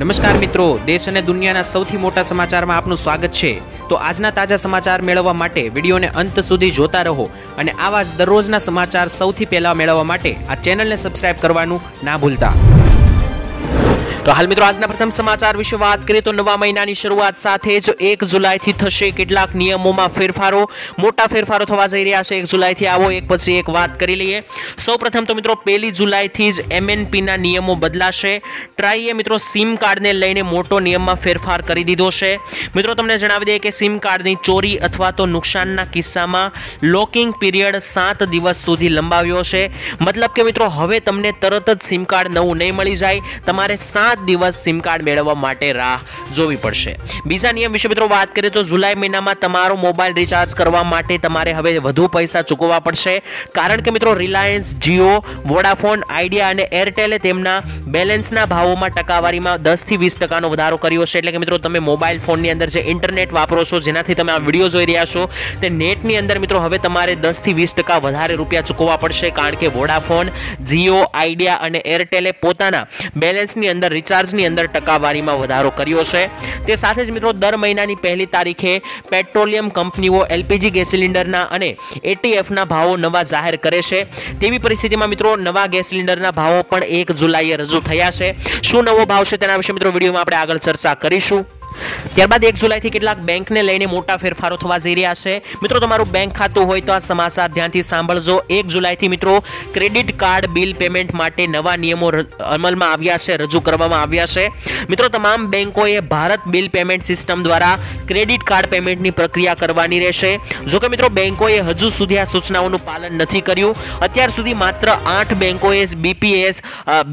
નમસ્કાર મિત્રો, દેશ અને દુનિયાના સૌથી મોટા સમાચારમાં આપનું સ્વાગત છે। તો આજના તાજા સમાચાર મેળવવા માટે વિડીયોને અંત સુધી જોતા રહો અને આવા જ દરરોજના સમાચાર સૌથી પહેલા મેળવવા માટે આ ચેનલને સબસ્ક્રાઇબ કરવાનું ના ભૂલતા। તો હાલ મિત્રો આજના પ્રથમ સમાચાર વિશે વાત કરીએ તો નવા મહિનાની શરૂઆત સાથે જ 1 જુલાઈથી થશે કેટલાક નિયમોમાં ફેરફારો, મોટા ફેરફારો થવા જઈ રહ્યા છે 1 જુલાઈથી। આવો એક પછી એક વાત કરી લઈએ। સૌપ્રથમ તો મિત્રો 1 જુલાઈથી જ MNPના નિયમો બદલાશે। ટ્રાઈએ મિત્રો સિમ કાર્ડને લઈને મોટો નિયમમાં ફેરફાર કરી દીધો છે। મિત્રો તમને જણાવી દઈએ કે સિમ કાર્ડની ચોરી અથવા તો નુકસાનના કિસ્સામાં લોકિંગ પીરિયડ 7 દિવસ સુધી લંબાવ્યો છે। મતલબ કે મિત્રો હવે તમને તરત જ સિમ કાર્ડ નવું નહીં મળી જાય, તમારે 7 દિવસ સિમ કાર્ડ મેળવવા માટે રાહ જોવી પડશે। બીજા નિયમ વિશે મિત્રો વાત કરીએ તો જુલાઈ મહિનામાં તમારો મોબાઈલ રિચાર્જ કરવા માટે તમારે હવે વધુ પૈસા ચૂકવવા પડશે, કારણ કે મિત્રો રિલાયન્સ, જીઓ, વોડાફોન, આઈડિયા અને એરટેલે તેમના બેલેન્સના ભાવોમાં ટકાવારીમાં 10 થી 20% વધારો કર્યો છે। એટલે કે મિત્રો તમે મોબાઈલ ફોનની અંદર જે ઇન્ટરનેટ વાપરો છો, જેનાથી તમે આ વિડીયો જોઈ રહ્યા છો, તે નેટની અંદર મિત્રો હવે તમારે 10 થી 20% વધારે રૂપિયા ચૂકવવા પડશે, કારણ કે વોડાફોન, જીઓ, આઈડિયા અને એરટેલે પોતાના બેલેન્સની અંદર રિચાર્જની અંદર ટકાવારીમાં વધારો કર્યો છે। તે સાથે જ મિત્રો દર મહિનાની 1લી તારીખે પેટ્રોલિયમ કંપનીઓ LPG ગેસ સિલિન્ડરના અને ATFના ભાવો નવા જાહેર કરે છે। તેવી પરિસ્થિતિમાં મિત્રો નવા ગેસ સિલિન્ડરના ભાવો પણ 1 જુલાઈએ રજૂ થયા છે। શું નવો ભાવ છે તેના વિશે મિત્રો વિડીયોમાં આપણે આગળ ચર્ચા કરીશું। ત્યારબાદ 1 જુલાઈથી કેટલાક બેંકને લઈને મોટા ફેરફારો થવા જઈ રહ્યા છે। મિત્રો તમારું બેંક ખાતું હોય તો આ સમાચાર ધ્યાનથી સાંભળજો। 1 જુલાઈથી મિત્રો ક્રેડિટ કાર્ડ બિલ પેમેન્ટ માટે નવા નિયમો અમલમાં આવ્યા છે, રજૂ કરવામાં આવ્યા છે। મિત્રો તમામ બેંકોએ ભારત બિલ પેમેન્ટ સિસ્ટમ દ્વારા ક્રેડિટ કાર્ડ પેમેન્ટની પ્રક્રિયા કરવાની રહેશે। જોકે મિત્રો બેંકોએ હજુ સુધી આ સૂચનાઓનું પાલન નથી કર્યું। અત્યાર સુધી માત્ર 8 બેંકોએ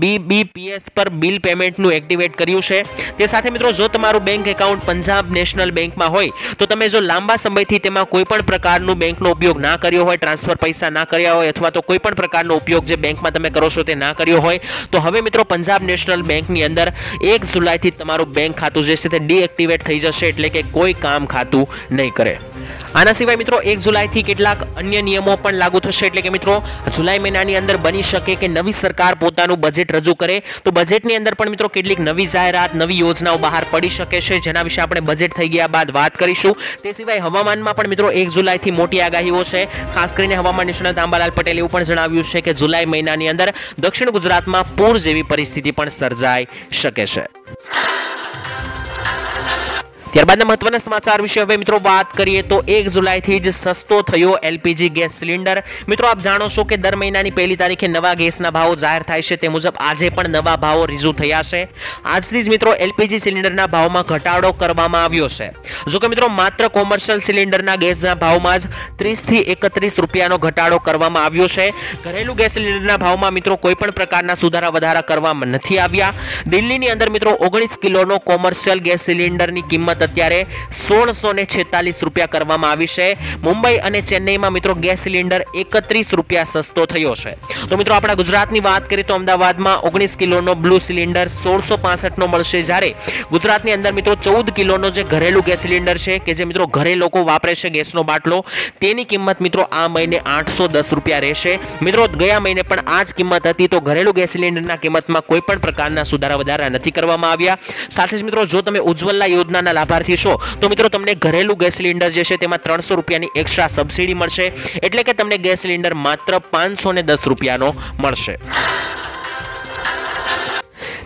BBPS પર બિલ પેમેન્ટનું એક્ટિવેટ કર્યું છે। તે સાથે મિત્રો જો તમારું બેંક એકાઉન્ટ પંજાબ નેશનલ બેંકમાં હોય તો તમે જો લાંબા સમયથી તેમાં કોઈ પણ પ્રકારનું બેંકનો ઉપયોગ ના કર્યો હોય, ટ્રાન્સફર પૈસા ના કર્યા હોય અથવા તો કોઈ પણ પ્રકારનો ઉપયોગ જે બેંકમાં તમે કરો છો તે ના કર્યો હોય, તો હવે મિત્રો પંજાબ નેશનલ બેંકની અંદર 1 જુલાઈથી તમારું બેંક ખાતું જે છે તે ડીએક્ટિવેટ થઈ જશે, એટલે કે કોઈ કામ ખાતું નહીં કરે। આના સિવાય મિત્રો 1 જુલાઈથી કેટલાક અન્ય નિયમો પણ લાગુ થશે। એટલે કે મિત્રો જુલાઈ મહિનાની અંદર બની શકે કે નવી સરકાર પોતાનું બજેટ રજૂ કરે, તો બજેટની અંદર પણ મિત્રો કેટલીક નવી જાહેરાત, નવી યોજનાઓ બહાર પડી શકે છે, જેના વિશે આપણે બજેટ થઈ ગયા બાદ વાત કરીશું। તે સિવાય હવામાનમાં પણ મિત્રો 1 જુલાઈથી મોટી આગાહીઓ છે। ખાસ કરીને હવામાન નિષ્ણાત અંબાલાલ પટેલે એવું પણ જણાવ્યું છે કે જુલાઈ મહિનાની અંદર દક્ષિણ ગુજરાતમાં પૂર જેવી પરિસ્થિતિ પણ સર્જાઈ શકે છે। ત્યારબાદના મહત્વના સમાચાર વિશે હવે મિત્રો વાત કરીએ તો 1 જુલાઈથી જ સસ્તો થયો LPG ગેસ સિલિન્ડર। મિત્રો આપ જાણો છો કે દર મહિનાની 1લી તારીખે નવા ગેસના ભાવો જાહેર થાય છે, તે મુજબ આજે પણ નવા ભાવો રજૂ થયા છે। આજથી જ મિત્રો LPG સિલિન્ડરના ભાવમાં ઘટાડો કરવામાં આવ્યો છે। જો કે મિત્રો માત્ર કોમર્શિયલ સિલિન્ડરના ગેસના ભાવમાં જ 30 થી 31 રૂપિયાનો ઘટાડો કરવામાં આવ્યો છે। ઘરેલું ગેસ સિલિન્ડરના ભાવમાં મિત્રો કોઈ પણ પ્રકારના સુધારા વધારા કરવામાં નથી આવ્યા। દિલ્હીની અંદર મિત્રો 19 કિલોનો કોમર્શિયલ ગેસ સિલિન્ડરની કિંમત અત્યારે 1646 રૂપિયા કરવામાં આવી છે। મુંબઈ અને ચેન્નઈમાં મિત્રો ગેસ સિલિન્ડર 31 રૂપિયા સસ્તો થયો છે। તો મિત્રો આપણા ગુજરાતની વાત કરીએ તો અમદાવાદમાં 19 કિલોનો બ્લુ સિલિન્ડર 1665 નો મળશે, જ્યારે ગુજરાતની અંદર મિત્રો 14 કિલોનો જે ઘરેલું ગેસ સિલિન્ડર છે કે જે મિત્રો ઘરે લોકો વાપરે છે ગેસનો બાટલો, તેની કિંમત મિત્રો આ મહિને 810 રૂપિયા રહેશે। મિત્રો ગયા મહિને પણ આ જ કિંમત હતી, તો ઘરેલું ગેસ સિલિન્ડરના કિંમતમાં કોઈ પણ પ્રકારના સુધારા વધારા નથી કરવામાં આવ્યા। સાથે જ મિત્રો જો તમે ઉજ્જવલા યોજનાના લાભાર્થી છો તો મિત્રો તમને ઘરેલું ગેસ સિલિન્ડર જે છે તેમાં 300 રૂપિયાની એક્સ્ટ્રા સબસિડી મળશે, એટલે કે તમને ગેસ સિલિન્ડર માત્ર 510 રૂપિયાનો મળશે।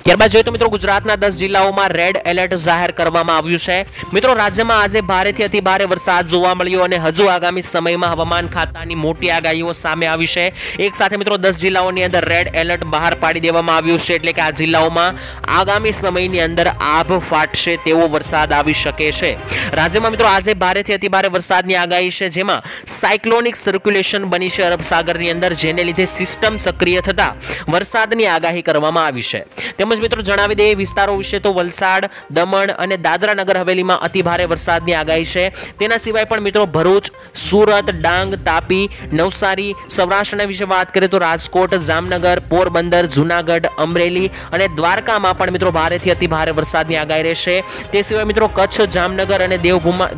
ત્યારબાદ જોઈએ તો મિત્રો ગુજરાતના 10 જિલ્લાઓમાં રેડ એલર્ટ જાહેર કરવામાં આવ્યું છે। મિત્રો રાજ્યમાં આજે ભારેથી અતિ ભારે વરસાદ જોવા મળ્યો અને હજુ આગામી સમયમાં હવામાન ખાતાની મોટી આગાહીઓ સામે આવી છે। એક સાથે મિત્રો 10 જિલ્લાઓની અંદર રેડ એલર્ટ બહાર પાડી દેવામાં આવ્યું છે, એટલે કે આ જિલ્લાઓમાં આગામી સમયની અંદર આભ ફાટશે તેવો વરસાદ આવી શકે છે। રાજ્યમાં મિત્રો આજે ભારેથી અતિ ભારે વરસાદની આગાહી છે, જેમાં સાયક્લોનિક સર્ક્યુલેશન બની છે અરબ સાગરની અંદર, જેને લીધે સિસ્ટમ સક્રિય થતા વરસાદની આગાહી કરવામાં આવી છે। તેમજ મિત્રો જણાવી દઈએ વિસ્તારો વિશે તો વલસાડ, દમણ અને દાદરા નગર હવેલીમાં અતિ ભારે વરસાદની આગાહી છે। તેના સિવાય પણ મિત્રો ભરૂચ, સુરત, ડાંગ, તાપી, નવસારી, સૌરાષ્ટ્રના વિશે વાત કરીએ તો રાજકોટ, જામનગર, પોરબંદર, જૂનાગઢ, અમરેલી અને દ્વારકામાં પણ મિત્રો ભારેથી અતિ ભારે વરસાદની આગાહી રહેશે। તે સિવાય મિત્રો કચ્છ, જામનગર અને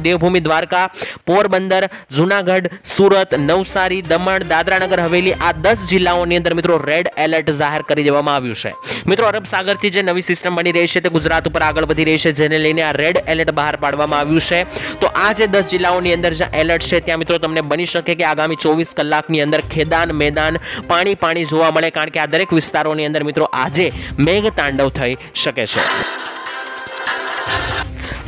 દેવભૂમિ દ્વારકા, પોરબંદર, જૂનાગઢ, સુરત, નવસારી, દમણ, દાદરા નગર હવેલી આ 10 જિલ્લાઓની અંદર મિત્રો રેડ એલર્ટ જાહેર કરી દેવામાં આવ્યું છે। મિત્રો અરબ સાગર આગળથી જે નવી સિસ્ટમ બની રહી છે તે ગુજરાત ઉપર આગળ વધી રહી છે, જેને લઈને આ રેડ એલર્ટ બહાર પાડવામાં આવ્યું છે. તો આ જે 10 જિલ્લાઓની અંદર જ્યાં એલર્ટ છે ત્યાં મિત્રો તમને બની શકે કે આગામી 24 કલાકની અંદર ખેદાન મેદાન પાણી જોવા મળે, કારણ કે આ દરેક વિસ્તારોની અંદર મિત્રો આજે મેઘ તાંડવ થઈ શકે છે.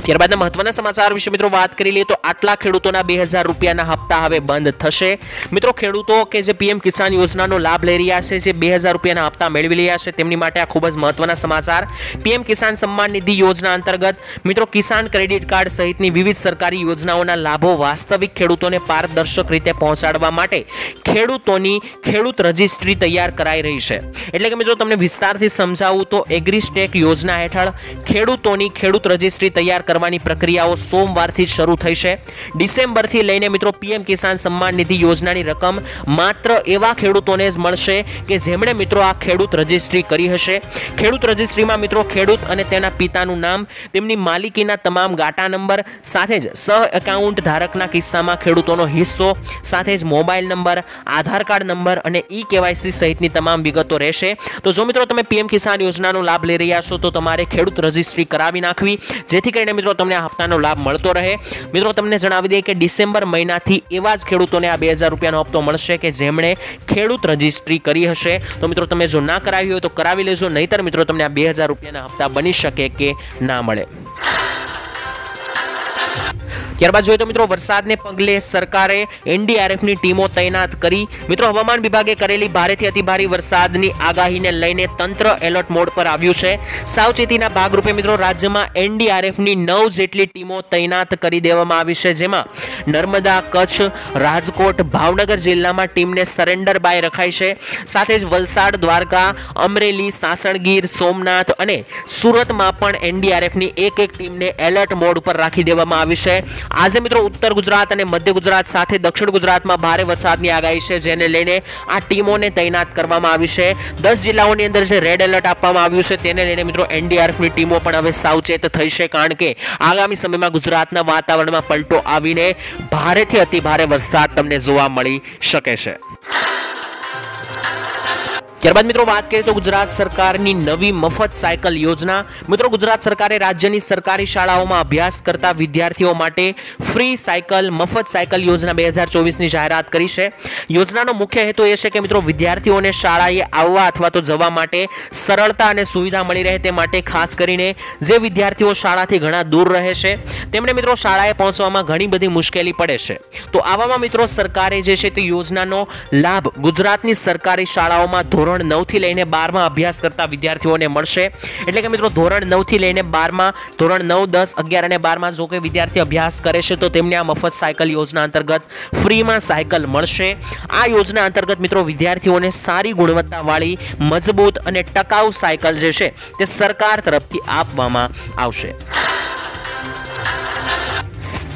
ત્યારબાદના મહત્વના સમાચાર વિશે મિત્રો વાત કરી લઈએ તો આટલા ખેડૂતોના 2000 રૂપિયાના હપ્તા હવે બંધ થશે. મિત્રો ખેડૂતો કે જે પીએમ કિસાન યોજનાનો લાભ લઈ રહ્યા છે, જે 2000 રૂપિયાના હપ્તા મેળવી રહ્યા છે, તેમની માટે આ ખૂબ જ મહત્વના સમાચાર. પીએમ કિસાન સન્માન નિધિ યોજના અંતર્ગત મિત્રો કિસાન ક્રેડિટ કાર્ડ સહિતની વિવિધ સરકારી યોજનાઓના લાભો વાસ્તવિક ખેડૂતોને પારદર્શક રીતે પહોંચાડવા માટે ખેડૂતોની ખેડૂત રજિસ્ટ્રી તૈયાર કરાઈ રહી છે. એટલે કે મિત્રો તમને વિસ્તારથી સમજાવું તો એગ્રીસ્ટેક યોજના હેઠળ ખેડૂતોની ખેડૂત રજિસ્ટ્રી તૈયાર કરવાની પ્રક્રિયાઓ સોમવારથી જ શરૂ થઈ છે. ડિસેમ્બરથી લઈને મિત્રો પીએમ કિસાન સન્માન નિધિ યોજનાની રકમ માત્ર એવા ખેડૂતોને જ મળશે કે જેમણે મિત્રો આ ખેડૂત રજિસ્ટ્રી કરી હશે. ખેડૂત રજિસ્ટ્રીમાં મિત્રો ખેડૂત અને તેના પિતાનું નામ, તેમની માલિકીના તમામ ગાટા નંબર સાથે જ સહ એકાઉન્ટ ધારકના કિસ્સામાં ખેડૂતોનો હિસ્સો સાથે જ મોબાઈલ નંબર, આધાર કાર્ડ નંબર અને ઈ-કેવાયસી સહિતની તમામ વિગતો રહેશે. તો જો મિત્રો તમે પીએમ કિસાન યોજનાનો લાભ લઈ રહ્યા છો તો તમારે ખેડૂત રજિસ્ટ્રી કરાવી નાખવી, જેથી કરીને મિત્રો તમને આ હપ્તાનો લાભ મળતો રહે. મિત્રો તમને જણાવી દઈએ કે ડિસેમ્બર મહિનાથી એવા જ ખેડૂતોને આ 2000 રૂપિયાનો હપ્તો મળશે કે જેમણે ખેડૂત રજિસ્ટ્રી કરી હશે. તો મિત્રો તમે જો ના કરાવી હોય તો કરાવી લેજો, નહીતર મિત્રો તમને આ 2000 રૂપિયાના હપ્તા બની શકે કે ના મળે. ત્યારબાદ જોઈએ તો મિત્રો વરસાદને પગલે સરકારે એનડીઆરએફની ટીમો તૈનાત કરી. મિત્રો હવામાન વિભાગે કરેલી ભારેથી અતિભારે વરસાદની આગાહીને લઈને તંત્ર એલર્ટ મોડ પર આવ્યું છે. સાવચેતીના ભાગરૂપે મિત્રો રાજ્યમાં એનડીઆરએફની 9 જેટલી ટીમો તૈનાત કરી દેવામાં આવી છે, જેમાં નર્મદા, કચ્છ, રાજકોટ, ભાવનગર જિલ્લામાં ટીમને સરેન્ડર બાય રખાઈ છે. સાથે જ વલસાડ, દ્વારકા, અમરેલી, સાસણગીર, સોમનાથ અને સુરતમાં પણ એનડીઆરએફની એક ટીમને એલર્ટ મોડ પર રાખી દેવામાં આવી છે. આજે મિત્રો ઉત્તર ગુજરાત અને મધ્ય ગુજરાત સાથે દક્ષિણ ગુજરાતમાં ભારે વરસાદની આગાહી છે, જેને લઈને આ ટીમોને તૈનાત કરવામાં આવી છે. 10 જિલ્લાઓની અંદર જે રેડ એલર્ટ આપવામાં આવ્યું છે તેને લઈને મિત્રો એનડીઆરએફની ટીમો પણ હવે સાવચેત થઈ છે, કારણ કે આગામી સમયમાં ગુજરાતના વાતાવરણમાં પલટો આવીને ભારેથી અતિભારે વરસાદ તમને જોવા મળી શકે છે. ત્યારબાદ મિત્રો વાત કરીએ તો ગુજરાત સરકારની નવી મફત સાયકલ યોજના. મિત્રો ગુજરાત સરકારે રાજ્યની સરકારી શાળાઓમાં અભ્યાસ કરતા વિદ્યાર્થીઓ માટે ફ્રી સાયકલ મફત સાયકલ યોજના 2024ની જાહેરાત કરી છે. યોજનાનો મુખ્ય હેતુ એ છે કે મિત્રો વિદ્યાર્થીઓને શાળાએ આવવા અથવા તો જવા માટે સરળતા અને સુવિધા મળી રહે તે માટે ખાસ કરીને જે વિદ્યાર્થીઓ શાળાથી ઘણા દૂર રહે છે તેમને મિત્રો શાળાએ પહોંચવામાં ઘણી બધી મુશ્કેલી પડે છે. તો આવામાં મિત્રો સરકારે જે છે તે યોજનાનો લાભ ગુજરાતની સરકારી શાળાઓમાં ધોરણ 9 થી લઈને 12માં અભ્યાસ કરતા વિદ્યાર્થીઓને મળશે. એટલે કે મિત્રો ધોરણ 9 થી લઈને 12માં, ધોરણ 9, 10, 11 અને 12માં જો કોઈ વિદ્યાર્થી અભ્યાસ કરે છે તો તેમને આ મફત સાયકલ યોજના અંતર્ગત ફ્રીમાં સાયકલ મળશે. આ યોજના અંતર્ગત મિત્રો વિદ્યાર્થીઓને સારી ગુણવત્તાવાળી, મજબૂત અને ટકાઉ સાયકલ જે છે તે સરકાર તરફથી આપવામાં આવશે.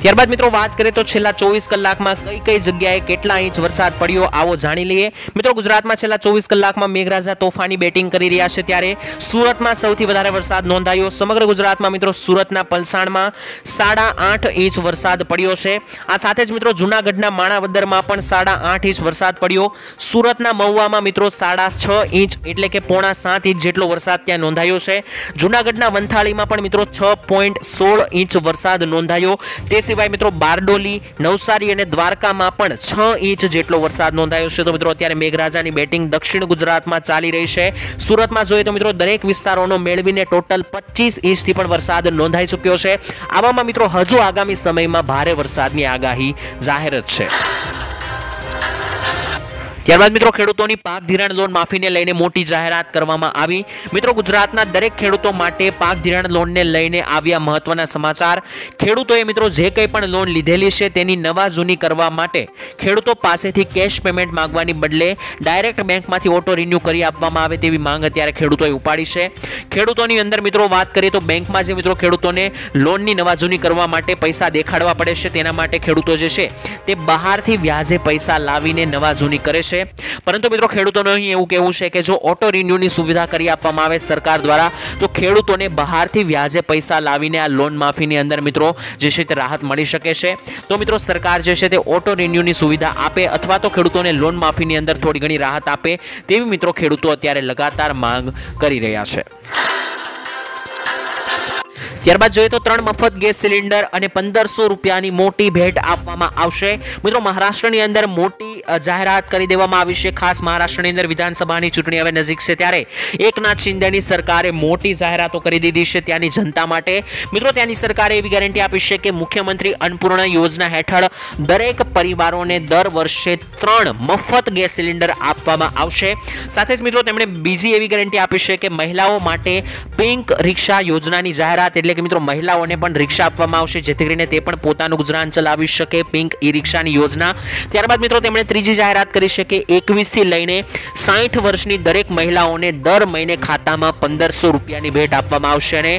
ત્યારબાદ મિત્રો વાત કરીએ તો છેલ્લા 24 કલાકમાં કઈ જગ્યાએ કેટલા ઇંચ વરસાદ પડ્યો આવો જાણી લઈએ. મિત્રો ગુજરાતમાં છેલ્લા 24 કલાકમાં મેઘરાજા તોફાની બેટિંગ કરી રહ્યા છે, ત્યારે સુરતમાં સૌથી વધારે વરસાદ નોંધાયો. સમગ્ર ગુજરાતમાં મિત્રો સુરતના પલસાણમાં 8.5 ઇંચ વરસાદ પડ્યો છે. આ સાથે જ મિત્રો જૂનાગઢના માણાવદરમાં પણ 8.5 ઇંચ વરસાદ પડ્યો. સુરતના મહુવામાં મિત્રો 6.5 ઇંચ એટલે કે 6.5 ઇંચ જેટલો વરસાદ ત્યાં નોંધાયો છે. જૂનાગઢના વંથાળીમાં પણ મિત્રો 6.16 ઇંચ વરસાદ નોંધાયો. તે સિવાય મિત્રો બારડોલી, નવસારી અને દ્વારકામાં પણ 6 ઇંચ જેટલો વરસાદ નોંધાયો છે. તો મિત્રો અત્યારે મેઘરાજાની બેટિંગ દક્ષિણ ગુજરાતમાં ચાલી રહી છે. સુરતમાં જોઈએ તો મિત્રો દરેક વિસ્તારોનો મેળવીને ટોટલ 25 ઇંચથી પણ વરસાદ નોંધાઈ ચૂક્યો છે. આવામાં મિત્રો હજુ આગામી સમયમાં ભારે વરસાદની આગાહી જાહેર જ છે. ત્યારબાદ મિત્રો ખેડૂતોની પાક ધિરાણ લોન માફીને લઈને મોટી જાહેરાત કરવામાં આવી. મિત્રો ગુજરાતના દરેક ખેડૂતો માટે પાક ધિરાણ લોનને લઈને આવ્યા મહત્વના સમાચાર. ખેડૂતોએ મિત્રો જે કંઈ પણ લોન લીધેલી છે તેની નવા જૂની કરવા માટે ખેડૂતો પાસેથી કેશ પેમેન્ટ માંગવાની બદલે ડાયરેક્ટ બેંકમાંથી ઓટો રિન્યુ કરી આપવામાં આવે તેવી માંગ અત્યારે ખેડૂતોએ ઉપાડી છે. ખેડૂતોની અંદર મિત્રો વાત કરીએ તો બેંકમાં જે મિત્રો ખેડૂતોને લોનની નવા જૂની કરવા માટે પૈસા દેખાડવા પડે છે, તેના માટે ખેડૂતો જે છે તે બહારથી વ્યાજે પૈસા લાવીને નવા જૂની કરે છે. છે, પરંતુ મિત્રો ખેડૂતોનું અહીં એવું કહેવું છે કે જો ઓટો રિન્યુની સુવિધા કરી આપવામાં આવે સરકાર દ્વારા તો ખેડૂતોને બહારથી વ્યાજે પૈસા લાવીને આ લોન માફીની અંદર મિત્રો જે છે તે રાહત મળી શકે છે। તો મિત્રો સરકાર જે છે તે ઓટો રિન્યુની સુવિધા આપે અથવા તો ખેડૂતોને લોન માફીની અંદર થોડી ઘણી રાહત આપે તેવી મિત્રો ખેડૂતો અત્યારે લગાતાર માંગ કરી રહ્યા છે। ત્યારબાદ જોઈએ તો 3 મફત ગેસ સિલિન્ડર અને 1500 રૂપિયાની મોટી ભેટ આપવામાં આવશે। મિત્રો મહારાષ્ટ્રની અંદર મોટી જાહેરાત કરી દેવામાં આવી છે। ખાસ મહારાષ્ટ્રની અંદર વિધાનસભાની ચૂંટણી હવે નજીક છે ત્યારે એકનાથ શિંદેની સરકારે મોટી જાહેરાતો કરી દીધી છે ત્યાંની જનતા માટે। મિત્રો ત્યાંની સરકારે એવી ગેરંટી આપી છે કે મુખ્યમંત્રી અન્નપૂર્ણા યોજના હેઠળ દરેક પરિવારોને દર વર્ષે 3 મફત ગેસ સિલિન્ડર આપવામાં આવશે। સાથે જ મિત્રો તેમણે બીજી એવી ગેરંટી આપી છે કે મહિલાઓ માટે પિંક રિક્ષા યોજનાની જાહેરાત એટલે કે મિત્રો મહિલાઓને પણ રિક્ષા આપવામાં આવશે જેથી કરીને તે પણ પોતાનું ગુજરાન ચલાવી શકે, પિંક ઈ રિક્ષાની યોજના। ત્યારબાદ મિત્રો તેમણે ત્રીજી જાહેરાત કરી છે કે 21 થી લઈને 60 વર્ષની દરેક મહિલાઓને દર મહિને ખાતામાં 1500 રૂપિયાની ભેટ આપવામાં આવશે અને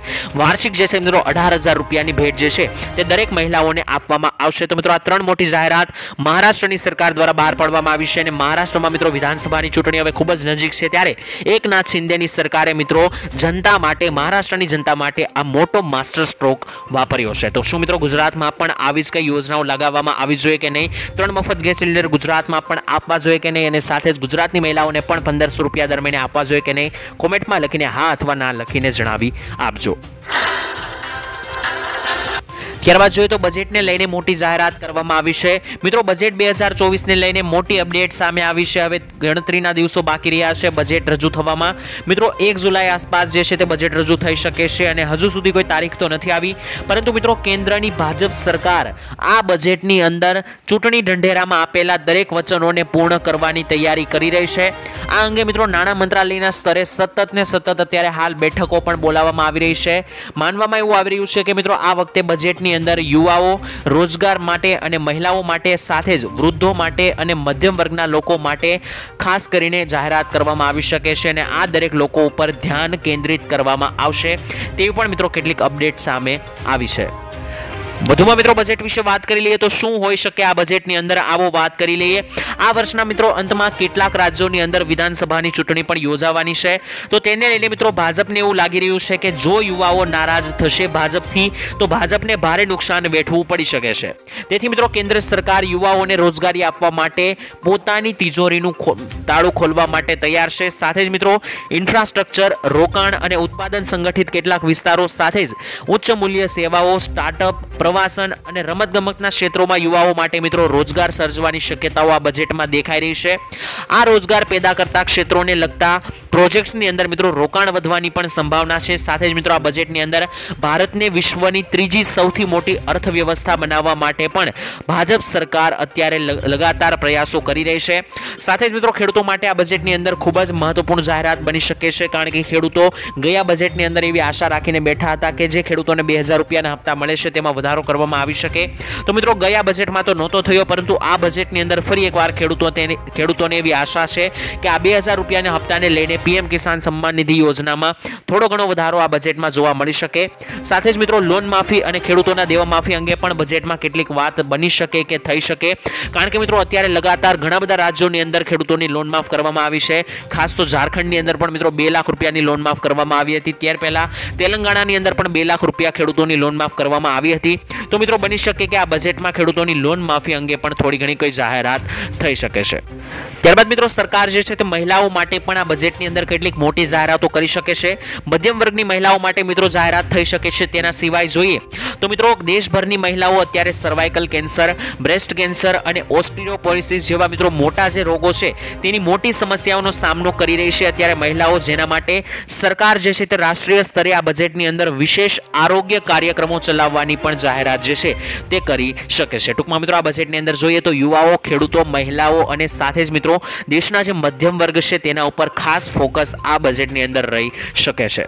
વાર્ષિક જે છે મિત્રો 18000 રૂપિયાની ભેટ જે છે તે દરેક મહિલાઓને આપવામાં આવશે। તો મિત્રો આ 3 મોટી જાહેરાત મહારાષ્ટ્રની સરકાર દ્વારા બહાર પાડવામાં આવી છે અને મહારાષ્ટ્રમાં મિત્રો વિધાનસભાની ચૂંટણી હવે ખૂબ જ નજીક છે ત્યારે એકનાથ શિંદેની સરકારે મિત્રો જનતા માટે, મહારાષ્ટ્રની જનતા માટે આ મોટો માસ્ટર સ્ટ્રોક વાપર્યો છે। તો શું મિત્રો ગુજરાતમાં પણ આવી જ કઈ યોજનાઓ લગાવવામાં આવી જોઈએ કે નહીં? 3 મફત ગેસ સિલિન્ડર ગુજરાતમાં પણ આપવા જોઈએ કે નહીં અને સાથે જ ગુજરાતની મહિલાઓને પણ 1500 રૂપિયા દર મહિને આપવા જોઈએ કે નહીં? કોમેન્ટમાં લખીને હા અથવા ના લખીને જણાવી આપજો। ત્યારબાદ જોઈએ તો બજેટને લઈને મોટી જાહેરાત કરવામાં આવી છે। મિત્રો બજેટ 2024ને લઈને મોટી અપડેટ સામે આવી છે। હવે ગણતરીના દિવસો બાકી રહ્યા છે બજેટ રજૂ થવામાં। મિત્રો 1 જુલાઈ આસપાસ જે છે તે બજેટ રજૂ થઈ શકે છે અને હજુ સુધી કોઈ તારીખ તો નથી આવી, પરંતુ મિત્રો કેન્દ્રની ભાજપ સરકાર આ બજેટની અંદર ચૂંટણી ઢંઢેરામાં આપેલા દરેક વચનોને પૂર્ણ કરવાની તૈયારી કરી રહી છે। આ અંગે મિત્રો નાણાં મંત્રાલયના સ્તરે સતત અત્યારે હાલ બેઠકો પણ બોલાવવામાં આવી રહી છે। માનવામાં એવું આવી રહ્યું છે કે મિત્રો આ વખતે બજેટની અંદર યુવાઓ, રોજગાર માટે અને મહિલાઓ માટે સાથે જ વૃદ્ધો માટે અને મધ્યમ વર્ગના લોકો માટે ખાસ કરીને જાહેરાત કરવામાં આવી શકે છે અને આ દરેક લોકો ઉપર ધ્યાન કેન્દ્રિત કરવામાં આવશે તેવી પણ મિત્રો કેટલીક અપડેટ સામે આવી છે। વધુમાં મિત્રો બજેટ વિશે વાત કરી લઈએ તો શું હોઈ શકે આ બજેટની અંદર, આવો વાત કરી લઈએ। આ વર્ષના મિત્રો અંતમાં કેટલાક રાજ્યોની અંદર વિધાનસભાની ચૂંટણી પણ યોજાવાની છે, તો તેને લઈને મિત્રો ભાજપને એવું લાગી રહ્યું છે કે જો યુવાઓ નારાજ થશે ભાજપથી તો ભાજપને ભારે નુકસાન વેઠવું પડી શકે છે। તેથી મિત્રો કેન્દ્ર સરકાર યુવાઓને રોજગારી આપવા માટે પોતાની તિજોરીનું તાળું ખોલવા માટે તૈયાર છે। સાથે જ મિત્રો ઇન્ફ્રાસ્ટ્રક્ચર, રોકાણ અને ઉત્પાદન સંગઠિત કેટલાક વિસ્તારો સાથે જ ઉચ્ચ મૂલ્ય સેવાઓ, સ્ટાર્ટઅપ, પ્રવાસન અને રમતગમતના ક્ષેત્રોમાં યુવાઓ માટે મિત્રો રોજગાર સર્જવાની શક્યતાઓ આ બજેટમાં દેખાઈ રહી છે। આ રોજગાર પેદા કરતા ક્ષેત્રોને લગતા પ્રોજેક્ટ્સની અંદર મિત્રો રોકાણ વધવાની પણ સંભાવના છે। સાથે જ મિત્રો આ બજેટની અંદર ભારતને વિશ્વની ત્રીજી સૌથી મોટી અર્થવ્યવસ્થા બનાવવા માટે પણ ભાજપ સરકાર અત્યારે લગાતાર પ્રયાસો કરી રહી છે। સાથે જ મિત્રો ખેડૂતો માટે આ બજેટની અંદર ખૂબ જ મહત્વપૂર્ણ જાહેરાત બની શકે છે, કારણ કે ખેડૂતો ગયા બજેટની અંદર એવી આશા રાખીને બેઠા હતા કે જે ખેડૂતોને 2000 રૂપિયાના હપ્તા મળે છે તેમાં વધારો કરવામાં આવી શકે। તો મિત્રો ગયા બજેટમાં તો નહોતો થયો, પરંતુ આ બજેટની અંદર ફરી એકવાર ખેડૂતોને એવી આશા છે કે આ 2000 રૂપિયાના હપ્તાને લઈને પીએમ કિસાન સન્માન નિધિ યોજનામાં થોડો ઘણો વધારો આ બજેટમાં જોવા મળી શકે। સાથે જ મિત્રો લોન માફી અને ખેડૂતોના દેવા માફી અંગે પણ બજેટમાં કેટલીક વાત બની શકે કે થઈ શકે, કારણ કે મિત્રો અત્યારે લગાતાર ઘણા બધા રાજ્યોની અંદર ખેડૂતોની લોન માફ કરવામાં આવી છે। ખાસ તો ઝારખંડની અંદર પણ મિત્રો 2 લાખ રૂપિયાની લોન માફ કરવામાં આવી હતી। ત્યાર પહેલા તેલંગાણાની અંદર પણ 2 લાખ રૂપિયા ખેડૂતોની લોન માફ કરવામાં આવી હતી। તો મિત્રો બની શકે કે આ બજેટમાં ખેડૂતોની લોન માફી અંગે પણ થોડી ઘણી કોઈ જાહેરાત થઈ શકે છે। ત્યારબાદ મિત્રો સરકાર જે છે તે મહિલાઓ માટે પણ આ બજેટની અંદર કેટલીક મોટી જાહેરાતો કરી શકે છે। મધ્યમ વર્ગની મહિલાઓ માટે મિત્રો જાહેરાત થઈ શકે છે। તેના સિવાય જોઈએ તો મિત્રો દેશભરની મહિલાઓ અત્યારે સર્વાઇકલ કેન્સર, બ્રેસ્ટ કેન્સર અને ઓસ્ટિયોપોરોસિસ જેવા મિત્રો મોટા જે રોગો છે તેની મોટી સમસ્યાઓનો સામનો કરી રહી છે અત્યારે મહિલાઓ, જેના માટે સરકાર જે છે તે રાષ્ટ્રીય સ્તરે આ બજેટની અંદર વિશેષ આરોગ્ય કાર્યક્રમો ચલાવવાની પણ જાહેરાત જે છે તે કરી શકે છે। ટૂંકમાં મિત્રો આ બજેટની અંદર જોઈએ તો યુવાઓ, ખેડૂતો, મહિલાઓ અને સાથે જ મિત્રો દેશના જે મધ્યમ વર્ગ છે તેના ઉપર ખાસ ફોકસ આ બજેટની અંદર રહી શકે છે।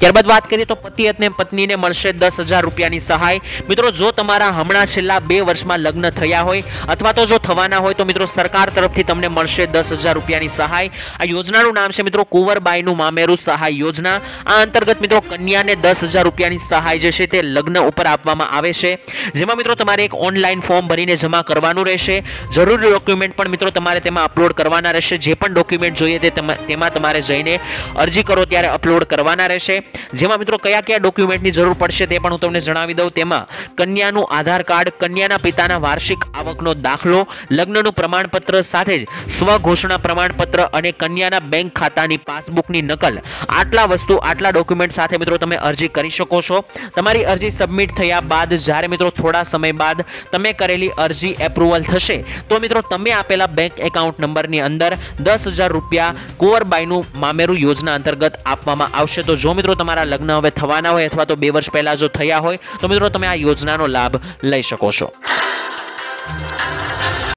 ત્યારબાદ વાત કરીએ તો પતિ અને પત્નીને મળશે 10,000 રૂપિયાની સહાય। મિત્રો જો તમારા હમણાં છેલ્લા 2 વર્ષમાં લગ્ન થયા હોય અથવા તો જો થવાના હોય તો મિત્રો સરકાર તરફથી તમને મળશે 10,000 રૂપિયાની સહાય। આ યોજનાનું નામ છે મિત્રો કુંવરબાઈનું મામેરું સહાય યોજના। આ અંતર્ગત મિત્રો કન્યાને 10,000 રૂપિયાની સહાય જે છે તે લગ્ન ઉપર આપવામાં આવે છે, જેમાં મિત્રો તમારે એક ઓનલાઈન ફોર્મ ભરીને જમા કરવાનું રહેશે। જરૂરી ડોક્યુમેન્ટ પણ મિત્રો તમારે તેમાં અપલોડ કરવાના રહેશે। જે પણ ડોક્યુમેન્ટ જોઈએ તે તેમાં તમારે જઈને અરજી કરો ત્યારે અપલોડ કરવાના રહેશે। જેમાં મિત્રો કયા કયા ડોક્યુમેન્ટની જરૂર પડશે તે પણ હું તમને જણાવી દઉં। તેમાં કન્યાનું આધાર કાર્ડ, કન્યાના પિતાના વાર્ષિક આવકનો દાખલો, લગ્નનું પ્રમાણપત્ર સાથે જ સ્વઘોષણા પ્રમાણપત્ર અને કન્યાના બેંક ખાતાની પાસબુકની નકલ, આટલા ડોક્યુમેન્ટ સાથે મિત્રો તમે અરજી કરી શકો છો। તમારી અરજી સબમિટ થયા બાદ જ્યારે મિત્રો થોડા સમય બાદ તમે કરેલી અરજી એપ્રુવલ થશે તો મિત્રો તમે આપેલા બેંક એકાઉન્ટ નંબરની અંદર 10,000 રૂપિયા કુંવરબાઈનું મામેરું યોજના અંતર્ગત આપવામાં આવશે। તો જો મિત્રો તમારા લગ્ન હવે થવાના હોય અથવા તો 2 વર્ષ પહેલા જો થયા હોય તો મિત્રો તમે આ યોજનાનો લાભ લઈ શકો છો।